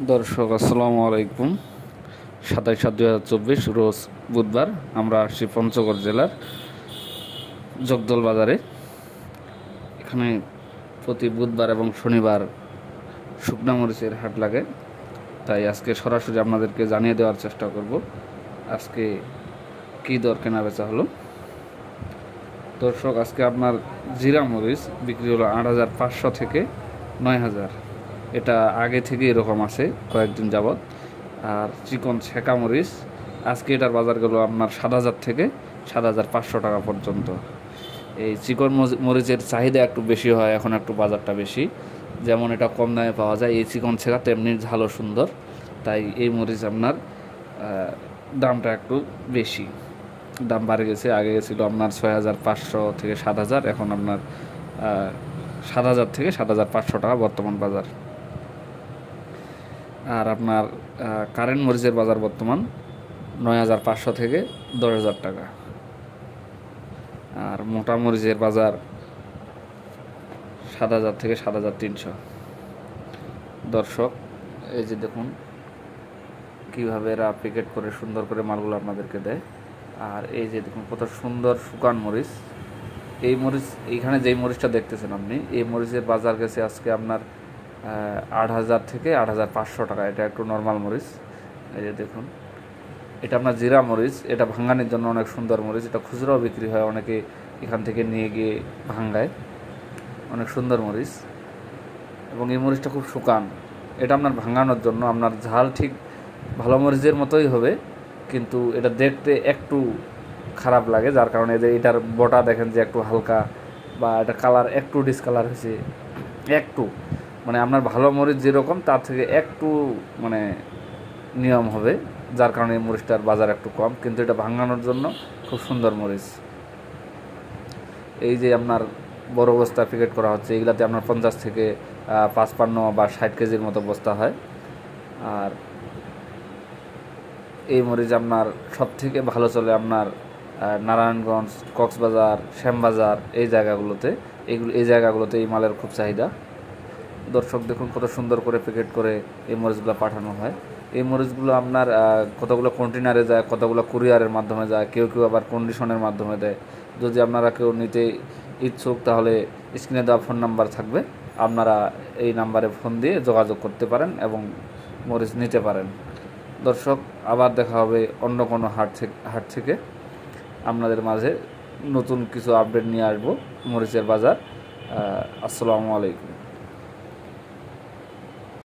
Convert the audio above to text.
দর্শক আসসালামু আলাইকুম। 27/7/2024 রোজ বুধবার আমরা আসছি পঞ্চগড় জেলার জগদল বাজারে। এখানে প্রতি বুধবার এবং শনিবার শুকনা মরিচের হাট লাগে, তাই আজকে সরাসরি আপনাদেরকে জানিয়ে দেওয়ার চেষ্টা করব আজকে কী দর কেনা বেচা হলো। দর্শক, আজকে আপনার জিরা মরিচ বিক্রি হলো 8,500 থেকে 9,000। এটা আগে থেকে এরকম আছে কয়েকদিন যাবৎ। আর চিকন ছেঁকা মরিচ আজকে এটার বাজার গেল আপনার 7,000 থেকে 7,500 টাকা পর্যন্ত। এই চিকন মরিচের চাহিদা একটু বেশি হয়, এখন একটু বাজারটা বেশি। যেমন এটা কম দামে পাওয়া যায় এই চিকন ছেঁকা, তেমনি ঝালও সুন্দর, তাই এই মরিচ আপনার দামটা একটু বেশি। দাম বাড়ে গেছে, আগে গেছিলো আপনার 6,500 থেকে 7,000, এখন আপনার 7,000 থেকে 7,500 টাকা বর্তমান বাজার। আর আপনার কারেন্ট মরিচের বাজার বর্তমান 9,500 থেকে 10,000 টাকা। আর মোটা মরিচের বাজার 7,000 থেকে 7,300। দর্শক, এই যে দেখুন কীভাবে এরা প্যাকেট করে সুন্দর করে মালগুলো আপনাদেরকে দেয়। আর এই যে দেখুন কত সুন্দর শুকান মরিচ। এই মরিচ, এইখানে যেই মরিচটা দেখতেছেন আপনি, এই মরিচের বাজার গেছে আজকে আপনার 8,000 থেকে 8,500 টাকা। এটা একটু নর্মাল মরিচ। এই যে দেখুন, এটা আপনার জিরা মরিচ, এটা ভাঙানোর জন্য অনেক সুন্দর মরিচ। এটা খুচরাও বিক্রি হয়, অনেকে এখান থেকে নিয়ে গিয়ে ভাঙ্গায়। অনেক সুন্দর মরিচ এবং এই মরিচটা খুব শুকান। এটা আপনার ভাঙানোর জন্য, আপনার ঝাল ঠিক ভালো মরিচের মতোই হবে, কিন্তু এটা দেখতে একটু খারাপ লাগে, যার কারণে এটার বটা দেখেন যে একটু হালকা, বা এটা কালার একটু ডিসকালার হয়েছে একটু, মানে আপনার ভালো মরিচ যেরকম তার থেকে একটু মানে নিয়ম হবে, যার কারণে এই মরিচটার বাজার একটু কম, কিন্তু এটা ভাঙানোর জন্য খুব সুন্দর মরিচ। এই যে আপনার বড় বস্তা প্যাকেট করা হচ্ছে, এইগুলাতে আপনার 50 থেকে 55 বা 60 কেজির মতো বস্তা হয়। আর এই মরিচ আপনার সব থেকে ভালো চলে আপনার নারায়ণগঞ্জ, কক্সবাজার, শ্যামবাজার এই জায়গাগুলোতে। এই জায়গাগুলোতে এই মালের খুব চাহিদা। দর্শক দেখুন কত সুন্দর করে প্যাকেট করে এই মরিচগুলো পাঠানো হয়। এই মরিচগুলো আপনার কতগুলো কন্টেনারে যায়, কতগুলো কুরিয়ারের মাধ্যমে যায়, কেউ কেউ আবার কন্ডিশনের মাধ্যমে দেয়। যদি আপনারা কেউ নিতে ইচ্ছুক, তাহলে স্ক্রিনে দেওয়া ফোন নাম্বার থাকবে, আপনারা এই নাম্বারে ফোন দিয়ে যোগাযোগ করতে পারেন এবং মরিচ নিতে পারেন। দর্শক, আবার দেখা হবে অন্য কোনো হাট থেকে আপনাদের মাঝে নতুন কিছু আপডেট নিয়ে আসবো মরিচের বাজার। আসসালামু আলাইকুম।